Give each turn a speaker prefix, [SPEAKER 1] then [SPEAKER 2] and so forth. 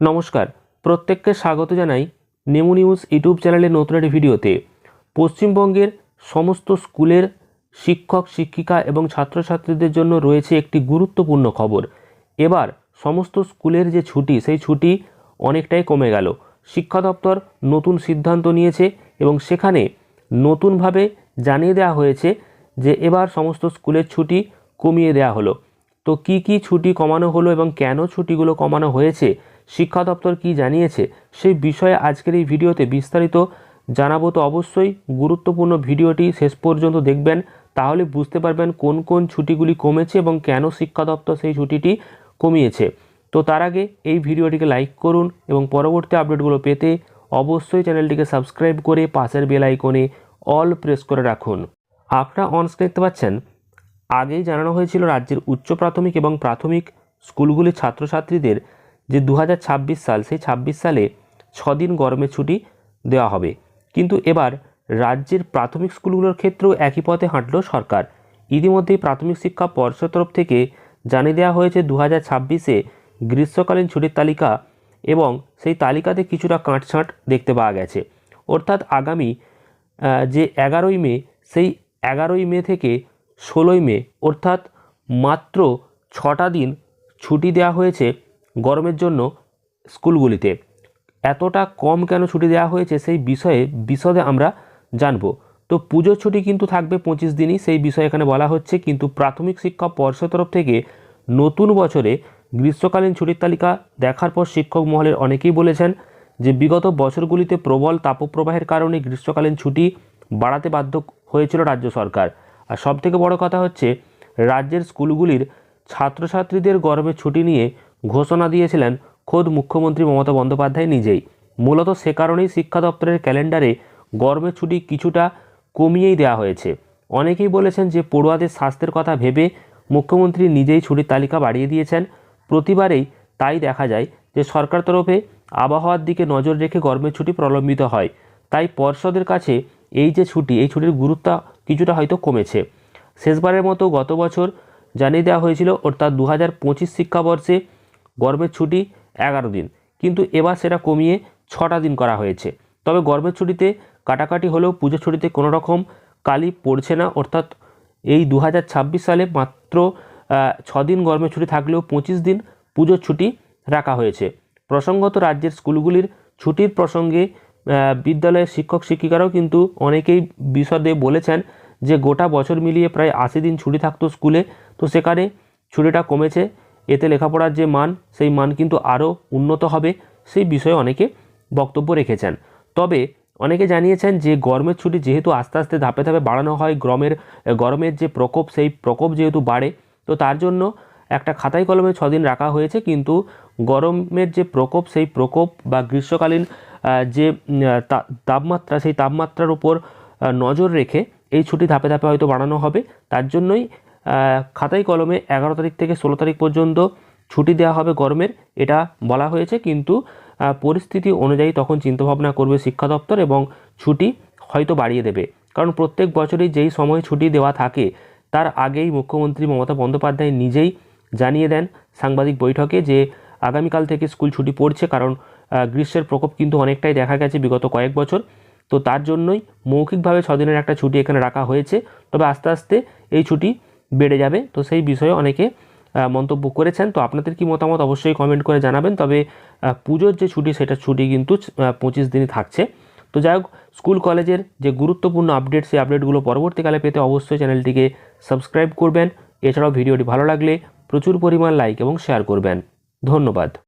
[SPEAKER 1] নমস্কার, প্রত্যেককে স্বাগত জানাই নেমু নিউজ ইউটিউব চ্যানেলের নতুন একটি ভিডিওতে। পশ্চিমবঙ্গের সমস্ত স্কুলের শিক্ষক শিক্ষিকা এবং ছাত্রছাত্রীদের জন্য রয়েছে একটি গুরুত্বপূর্ণ খবর। এবার সমস্ত স্কুলের যে ছুটি, সেই ছুটি অনেকটাই কমে গেল। শিক্ষা দপ্তর নতুন সিদ্ধান্ত নিয়েছে এবং সেখানে নতুনভাবে জানিয়ে দেওয়া হয়েছে যে এবার সমস্ত স্কুলের ছুটি কমিয়ে দেওয়া হলো। তো কি কি ছুটি কমানো হলো এবং কেন ছুটিগুলো কমানো হয়েছে, শিক্ষা দপ্তর কি জানিয়েছে, সেই বিষয়ে আজকের এই ভিডিওতে বিস্তারিত জানাবো। তো অবশ্যই গুরুত্বপূর্ণ ভিডিওটি শেষ পর্যন্ত দেখবেন, তাহলে বুঝতে পারবেন কোন কোন ছুটিগুলি কমেছে এবং কেন শিক্ষা দপ্তর সেই ছুটিটি কমিয়েছে। তো তার আগে এই ভিডিওটিকে লাইক করুন এবং পরবর্তী আপডেটগুলো পেতে অবশ্যই চ্যানেলটিকে সাবস্ক্রাইব করে পাশের বেল আইকনে অল প্রেস করে রাখুন। আপনারা অনস্ক্রিন দেখতে পাচ্ছেন, আগেই জানানো হয়েছিল রাজ্যের উচ্চ প্রাথমিক এবং প্রাথমিক স্কুলগুলির ছাত্রছাত্রীদের যে 2026 সাল, সেই 26 সালে 6 দিন গরমের ছুটি দেওয়া হবে। কিন্তু এবার রাজ্যের প্রাথমিক স্কুলগুলোর ক্ষেত্রেও একই পথে হাঁটল সরকার। ইতিমধ্যেই প্রাথমিক শিক্ষা পর্ষদ তরফ থেকে জানিয়ে দেওয়া হয়েছে 2026-এ গ্রীষ্মকালীন ছুটির তালিকা, এবং সেই তালিকাতে কিছুটা কাটছাঁট দেখতে পাওয়া গেছে। অর্থাৎ আগামী যে 11ই মে, সেই 11ই মে থেকে 16ই মে, অর্থাৎ মাত্র 6টা দিন ছুটি দেওয়া হয়েছে গরমের জন্য স্কুলগুলিতে। এতটা কম কেন ছুটি দেওয়া হয়েছে সেই বিষয়ে বিশদে আমরা জানব। তো পুজোর ছুটি কিন্তু থাকবে 25 দিনই, সেই বিষয়ে এখানে বলা হচ্ছে। কিন্তু প্রাথমিক শিক্ষা পর্ষদ তরফ থেকে নতুন বছরে গ্রীষ্মকালীন ছুটির তালিকা দেখার পর শিক্ষক মহলের অনেকেই বলেছেন যে বিগত বছরগুলিতে প্রবল তাপপ্রবাহের কারণে গ্রীষ্মকালীন ছুটি বাড়াতে বাধ্য হয়েছিল রাজ্য সরকার। আর সবথেকে বড় কথা হচ্ছে, রাজ্যের স্কুলগুলির ছাত্রছাত্রীদের গরমের ছুটি নিয়ে ঘোষণা দিয়েছিলেন খোদ মুখ্যমন্ত্রী মমতা বন্দ্যোপাধ্যায় নিজেই। মূলত সে কারণেই শিক্ষা দপ্তরের ক্যালেন্ডারে গরমের ছুটি কিছুটা কমিয়েই দেওয়া হয়েছে। অনেকেই বলেছেন যে পড়ুয়াদের স্বাস্থ্যের কথা ভেবে মুখ্যমন্ত্রী নিজেই ছুটির তালিকা বাড়িয়ে দিয়েছেন। প্রতিবারেই তাই দেখা যায় যে সরকার তরফে আবহাওয়ার দিকে নজর রেখে গরমের ছুটি প্রলম্বিত হয়। তাই পর্ষদের কাছে এই যে ছুটি, এই ছুটির গুরুত্ব কিছুটা হয়তো কমেছে। শেষবারের মতো গত বছর জানিয়ে দেওয়া হয়েছিল, অর্থাৎ 2025 শিক্ষাবর্ষে গরমের ছুটি 11 দিন, কিন্তু এবার সেটা কমিয়ে 6টা দিন করা হয়েছে। তবে গরমের ছুটিতে কাটাকাটি হলেও পুজোর ছুটিতে কোনো রকম কালি পড়ছে না। অর্থাৎ এই 2026 সালে মাত্র 6 দিন গরমের ছুটি থাকলেও 25 দিন পুজোর ছুটি রাখা হয়েছে। প্রসঙ্গত, রাজ্যের স্কুলগুলির ছুটির প্রসঙ্গে বিদ্যালয়ের শিক্ষক শিক্ষিকারাও কিন্তু অনেকেই বিশদে বলেছেন যে গোটা বছর মিলিয়ে প্রায় 80 দিন ছুটি থাকতো স্কুলে, তো সেখানে ছুটিটা কমেছে। এতে লেখাপড়ার যে মান, সেই মান কিন্তু আরও উন্নত হবে, সেই বিষয়ে অনেকে বক্তব্য রেখেছেন। তবে অনেকে জানিয়েছেন যে গরমের ছুটি যেহেতু আস্তে আস্তে ধাপে ধাপে বাড়ানো হয়, গরমের যে প্রকোপ, সেই প্রকোপ যেহেতু বাড়ে, তো তার জন্য একটা খাতায় কলমে 6 দিন রাখা হয়েছে। কিন্তু গরমের যে প্রকোপ, সেই প্রকোপ বা গ্রীষ্মকালীন যে তাপমাত্রা, সেই তাপমাত্রার উপর নজর রেখে এই ছুটি ধাপে ধাপে হয়তো বাড়ানো হবে। তার জন্যই খাতায় কলমে 11 তারিখ থেকে 16 তারিখ পর্যন্ত ছুটি দেওয়া হবে গরমের, এটা বলা হয়েছে। কিন্তু পরিস্থিতি অনুযায়ী তখন চিন্তাভাবনা করবে শিক্ষা দপ্তর এবং ছুটি হয়তো বাড়িয়ে দেবে। কারণ প্রত্যেক বছরই যেই সময় ছুটি দেওয়া থাকে, তার আগেই মুখ্যমন্ত্রী মমতা বন্দ্যোপাধ্যায় নিজেই জানিয়ে দেন সাংবাদিক বৈঠকে যে আগামীকাল থেকে স্কুল ছুটি পড়ছে। কারণ গ্রীষ্মের প্রকোপ কিন্তু অনেকটাই দেখা গেছে বিগত কয়েক বছর, তো তার জন্যই মৌখিকভাবে 6 দিনের একটা ছুটি এখানে রাখা হয়েছে। তবে আস্তে আস্তে এই ছুটি বেড়ে যাবে। তো সেই বিষয়ে অনেকে মন্তব্য করেছেন। তো আপনাদের কি মতামত অবশ্যই কমেন্ট করে জানাবেন। তবে পুজোর যে ছুটি, সেটা ছুটি কিন্তু 25 দিনই থাকছে। তো যাই হোক, স্কুল কলেজের যে গুরুত্বপূর্ণ আপডেট, সেই আপডেটগুলো পরবর্তীকালে পেতে অবশ্যই চ্যানেলটিকে সাবস্ক্রাইব করবেন। এছাড়াও ভিডিওটি ভালো লাগলে প্রচুর পরিমাণ লাইক এবং শেয়ার করবেন। ধন্যবাদ।